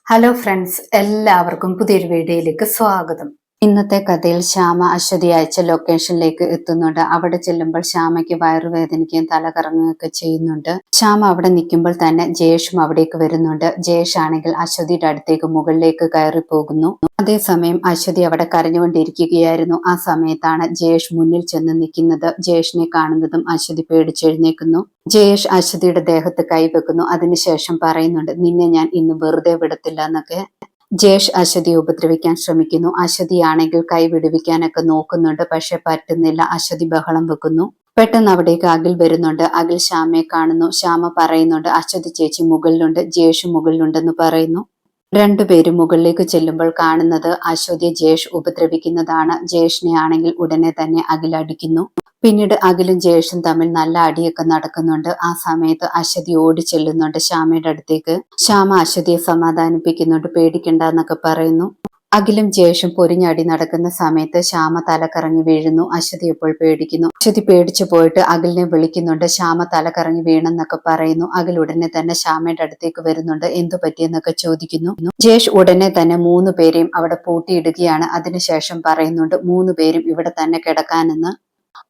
Hello friends, എല്ലാവർക്കും പുതിയൊരു വീഡിയോയിലേക്ക് സ്വാഗതം. ഇന്നത്തെ കഥയിൽ ശ്യാമ അശ്വതി അയച്ച ലൊക്കേഷനിലേക്ക് എത്തുന്നുണ്ട്. അവിടെ ചെല്ലുമ്പോൾ ശ്യാമയ്ക്ക് വയറുവേദനിക്കുകയും തല കറങ്ങുകയൊക്കെ ചെയ്യുന്നുണ്ട്. ശ്യാമ അവിടെ നിൽക്കുമ്പോൾ തന്നെ ജയേഷും അവിടേക്ക് വരുന്നുണ്ട്. ജയേഷ് ആണെങ്കിൽ അശ്വതിയുടെ അടുത്തേക്ക് മുകളിലേക്ക് കയറി പോകുന്നു. അതേസമയം അശ്വതി അവിടെ കരഞ്ഞുകൊണ്ടിരിക്കുകയായിരുന്നു. ആ സമയത്താണ് ജയേഷ് മുന്നിൽ ചെന്ന് നിൽക്കുന്നത്. ജയേഷിനെ കാണുന്നതും അശ്വതി പേടിച്ചെഴുന്നേൽക്കുന്നു. ജയേഷ് അശ്വതിയുടെ ദേഹത്ത് കൈവെക്കുന്നു. അതിനുശേഷം പറയുന്നുണ്ട്, നിന്നെ ഞാൻ ഇന്ന് വെറുതെ വിടത്തില്ല എന്നൊക്കെ. ജയേഷ് അശ്വതിയെ ഉപദ്രവിക്കാൻ ശ്രമിക്കുന്നു. അശ്വതിയാണെങ്കിൽ കൈ വിടുവിക്കാനൊക്കെ നോക്കുന്നുണ്ട്. പക്ഷെ പറ്റുന്നില്ല. അശ്വതി ബഹളം വെക്കുന്നു. പെട്ടെന്ന് അവിടേക്ക് അഖിൽ വരുന്നുണ്ട്. അഖിൽ ശ്യാമയെ കാണുന്നു. ശ്യാമ പറയുന്നുണ്ട്, അശ്വതി ചേച്ചി മുകളിലുണ്ട്, ജയേഷ് മുകളിലുണ്ടെന്ന് പറയുന്നു. രണ്ടുപേരും മുകളിലേക്ക് ചെല്ലുമ്പോൾ കാണുന്നത് അശ്വതിയെ ജയേഷ് ഉപദ്രവിക്കുന്നതാണ്. ജയേഷിനെ ആണെങ്കിൽ ഉടനെ തന്നെ അഖിൽ അടിക്കുന്നു. പിന്നീട് അഖിലും ജയേഷും തമ്മിൽ നല്ല അടിയൊക്കെ നടക്കുന്നുണ്ട്. ആ സമയത്ത് അശ്വതി ഓടി ചെല്ലുന്നുണ്ട് ശ്യാമയുടെ അടുത്തേക്ക്. ശ്യാമ അശ്വതിയെ സമാധാനിപ്പിക്കുന്നുണ്ട്, പേടിക്കണ്ട എന്നൊക്കെ പറയുന്നു. അഖിലും ജയേഷും പൊരിഞ്ഞടി നടക്കുന്ന സമയത്ത് ശ്യാമ തലകറങ്ങി വീഴുന്നു. അശ്വതി ഇപ്പോൾ പേടിക്കുന്നു. അശ്വതി പേടിച്ചു പോയിട്ട് അഖിലിനെ വിളിക്കുന്നുണ്ട്. ശ്യാമ തലകറങ്ങി വീണെന്നൊക്കെ പറയുന്നു. അഖിൽ ഉടനെ തന്നെ ശ്യാമയുടെ അടുത്തേക്ക് വരുന്നുണ്ട്. എന്തു പറ്റിയെന്നൊക്കെ ചോദിക്കുന്നു. ജയേഷ് ഉടനെ തന്നെ 3 പേരെയും അവിടെ പൂട്ടിയിടുകയാണ്. അതിനുശേഷം പറയുന്നുണ്ട്, 3 പേരും ഇവിടെ തന്നെ കിടക്കാനെന്ന്.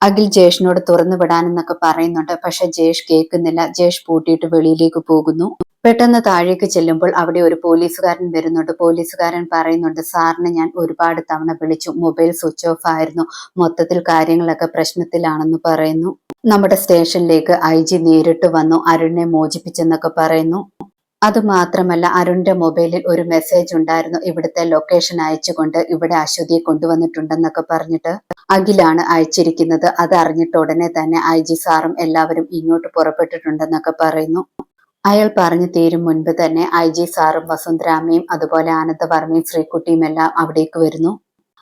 അഖിൽ ജയേഷിനോട് തുറന്നു വിടാനെന്നൊക്കെ പറയുന്നുണ്ട്. പക്ഷെ ജയേഷ് കേൾക്കുന്നില്ല. ജയേഷ് പൂട്ടിയിട്ട് വെളിയിലേക്ക് പോകുന്നു. പെട്ടെന്ന് താഴേക്ക് ചെല്ലുമ്പോൾ അവിടെ ഒരു പോലീസുകാരൻ വരുന്നുണ്ട്. പോലീസുകാരൻ പറയുന്നുണ്ട്, സാറിനെ ഞാൻ ഒരുപാട് തവണ വിളിച്ചു, മൊബൈൽ സ്വിച്ച് ഓഫ് ആയിരുന്നു, മൊത്തത്തിൽ കാര്യങ്ങളൊക്കെ പ്രശ്നത്തിലാണെന്ന് പറയുന്നു. നമ്മുടെ സ്റ്റേഷനിലേക്ക് IG നേരിട്ട് വന്നു, അരുണിനെ മോചിപ്പിച്ചെന്നൊക്കെ പറയുന്നു. അതുമാത്രമല്ല, അരുണിന്റെ മൊബൈലിൽ ഒരു മെസ്സേജ് ഉണ്ടായിരുന്നു, ഇവിടുത്തെ ലൊക്കേഷൻ അയച്ചുകൊണ്ട് ഇവിടെ അശ്വതിയെ കൊണ്ടുവന്നിട്ടുണ്ടെന്നൊക്കെ പറഞ്ഞിട്ട്. അഖിലാണ് അയച്ചിരിക്കുന്നത്. അത് അറിഞ്ഞിട്ട് ഉടനെ തന്നെ IG സാറും എല്ലാവരും ഇങ്ങോട്ട് പുറപ്പെട്ടിട്ടുണ്ടെന്നൊക്കെ പറയുന്നു. അയാൾ പറഞ്ഞു തീരും മുൻപ് തന്നെ IG സാറും വസുന്ധരാമയും അതുപോലെ ആനന്ദവർമ്മയും ശ്രീകുട്ടിയും എല്ലാം അവിടേക്ക് വരുന്നു.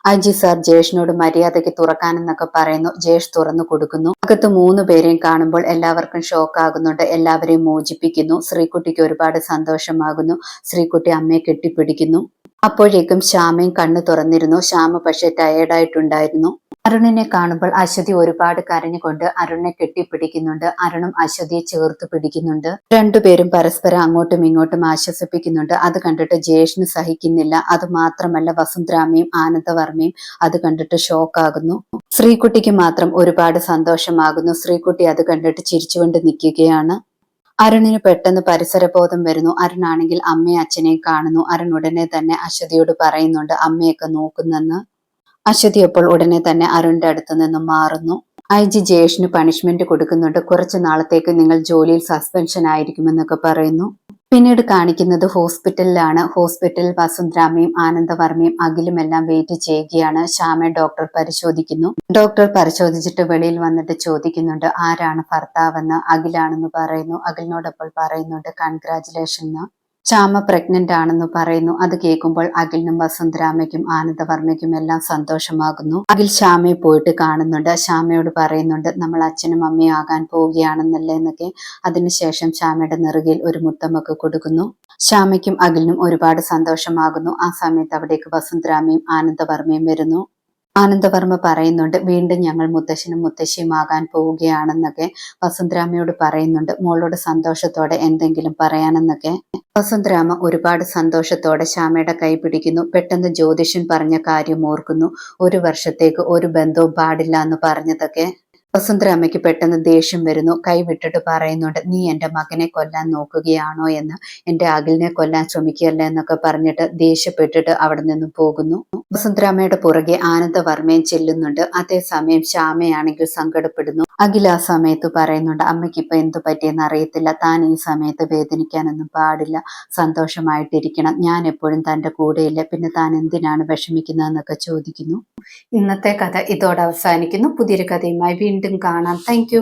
IG സാർ ജയേഷിനോട് മര്യാദയ്ക്ക് തുറക്കാനെന്നൊക്കെ പറയുന്നു. ജയേഷ് തുറന്നു കൊടുക്കുന്നു. അകത്ത് 3 പേരെയും കാണുമ്പോൾ എല്ലാവർക്കും ഷോക്ക് ആകുന്നുണ്ട്. എല്ലാവരെയും മോചിപ്പിക്കുന്നു. ശ്രീകുട്ടിക്ക് ഒരുപാട് സന്തോഷമാകുന്നു. ശ്രീകുട്ടി അമ്മയെ കെട്ടിപ്പിടിക്കുന്നു. അപ്പോഴേക്കും ശ്യാമയും കണ്ണു തുറന്നിരുന്നു. ശ്യാമ പക്ഷെ ടയേർഡായിട്ടുണ്ടായിരുന്നു. അരുണിനെ കാണുമ്പോൾ അശ്വതി ഒരുപാട് കരഞ്ഞുകൊണ്ട് അരുണിനെ കെട്ടിപ്പിടിക്കുന്നുണ്ട്. അരുണും അശ്വതിയെ ചേർത്ത് പിടിക്കുന്നുണ്ട്. രണ്ടുപേരും പരസ്പരം അങ്ങോട്ടും ഇങ്ങോട്ടും ആശ്വസിപ്പിക്കുന്നുണ്ട്. അത് കണ്ടിട്ട് ജയേഷിന് സഹിക്കുന്നില്ല. അത് മാത്രമല്ല, വസുന്ധരാമയും ആനന്ദവർമ്മയും അത് കണ്ടിട്ട് ഷോക്കാകുന്നു. ശ്രീകുട്ടിക്ക് മാത്രം ഒരുപാട് സന്തോഷമാകുന്നു. ശ്രീകുട്ടി അത് കണ്ടിട്ട് ചിരിച്ചുകൊണ്ട് നിൽക്കുകയാണ്. അരുണിന് പെട്ടെന്ന് പരിസരബോധം വരുന്നു. അരുണാണെങ്കിൽ അമ്മയും അച്ഛനെയും കാണുന്നു. അരുൺ ഉടനെ തന്നെ അശ്വതിയോട് പറയുന്നുണ്ട്, അമ്മയൊക്കെ നോക്കുന്നെന്ന്. അശ്വതി അപ്പോൾ ഉടനെ തന്നെ അരുണിന്റെ അടുത്ത് നിന്നും മാറുന്നു. IG ജയേഷിന് പണിഷ്മെന്റ് കൊടുക്കുന്നുണ്ട്. കുറച്ചു നാളത്തേക്ക് നിങ്ങൾ ജോലിയിൽ സസ്പെൻഷൻ ആയിരിക്കുമെന്നൊക്കെ പറയുന്നു. പിന്നീട് കാണിക്കുന്നത് ഹോസ്പിറ്റലിലാണ്. ഹോസ്പിറ്റലിൽ വസുന്ധരാമയും ആനന്ദവർമ്മയും അഖിലും എല്ലാം വെയിറ്റ് ചെയ്യുകയാണ്. ശ്യാമയെ ഡോക്ടർ പരിശോധിക്കുന്നു. ഡോക്ടർ പരിശോധിച്ചിട്ട് വെളിയിൽ വന്നിട്ട് ചോദിക്കുന്നുണ്ട്, ആരാണ് ഭർത്താവെന്ന്. അഖിലാണെന്ന് പറയുന്നു. അഖിലിനോടപ്പോൾ പറയുന്നുണ്ട്, കൺഗ്രാറ്റുലേഷൻ എന്ന്. ശ്യാമ പ്രഗ്നന്റ് ആണെന്ന് പറയുന്നു. അത് കേൾക്കുമ്പോൾ അഖിലിനും വസുന്ധരാമയ്ക്കും ആനന്ദവർമ്മയ്ക്കും എല്ലാം സന്തോഷമാകുന്നു. അഖിൽ ശ്യാമയെ പോയിട്ട് കാണുന്നുണ്ട്. ശ്യാമയോട് പറയുന്നുണ്ട്, നമ്മൾ അച്ഛനും അമ്മയും ആകാൻ പോവുകയാണെന്നല്ലേ എന്നൊക്കെ. അതിനുശേഷം ശ്യാമയുടെ നെറുകയിൽ ഒരു മുത്തമൊക്കെ കൊടുക്കുന്നു. ശ്യാമയ്ക്കും അഖിലിനും ഒരുപാട് സന്തോഷമാകുന്നു. ആ സമയത്ത് അവിടേക്ക് വസുന്ധരാമയും ആനന്ദവർമ്മയും വരുന്നു. ആനന്ദവർമ്മ പറയുന്നുണ്ട്, വീണ്ടും ഞങ്ങൾ മുത്തശ്ശനും മുത്തശ്ശിയും ആകാൻ പോവുകയാണെന്നൊക്കെ. വസുന്ധരാമയോട് പറയുന്നുണ്ട്, മോളോട് സന്തോഷത്തോടെ എന്തെങ്കിലും പറയാനെന്നൊക്കെ. വസുന്ധരാമ ഒരുപാട് സന്തോഷത്തോടെ ശ്യാമയുടെ കൈ പിടിക്കുന്നു. പെട്ടെന്ന് ജ്യോതിഷൻ പറഞ്ഞ കാര്യം ഓർക്കുന്നു. 1 വർഷത്തേക്ക് ഒരു ബന്ധവും പാടില്ല എന്ന് പറഞ്ഞതൊക്കെ. വസുന്ധരാമയ്ക്ക് പെട്ടെന്ന് ദേഷ്യം വരുന്നു. കൈ വിട്ടിട്ട് പറയുന്നുണ്ട്, നീ എൻ്റെ മകനെ കൊല്ലാൻ നോക്കുകയാണോ എന്ന്, എൻ്റെ അഖിലിനെ കൊല്ലാൻ ശ്രമിക്കുകയല്ലേ എന്നൊക്കെ പറഞ്ഞിട്ട് ദേഷ്യപ്പെട്ടിട്ട് അവിടെ നിന്നും പോകുന്നു. വസുന്ധരാമയുടെ പുറകെ ആനന്ദവർമ്മയും ചെല്ലുന്നുണ്ട്. അതേസമയം ശ്യാമയാണെങ്കിൽ സങ്കടപ്പെടുന്നു. അഖിൽ ആ സമയത്ത് പറയുന്നുണ്ട്, അമ്മയ്ക്ക് ഇപ്പൊ എന്തു പറ്റിയെന്ന് അറിയത്തില്ല, താൻ ഈ സമയത്ത് വേദനിക്കാനൊന്നും പാടില്ല, സന്തോഷമായിട്ടിരിക്കണം, ഞാൻ എപ്പോഴും തൻ്റെ കൂടെയില്ല, പിന്നെ താൻ എന്തിനാണ് വിഷമിക്കുന്നതെന്നൊക്കെ ചോദിക്കുന്നു. ഇന്നത്തെ കഥ ഇതോടെ അവസാനിക്കുന്നു. പുതിയൊരു കഥയുമായി വീണ്ടും കാണാം. താങ്ക്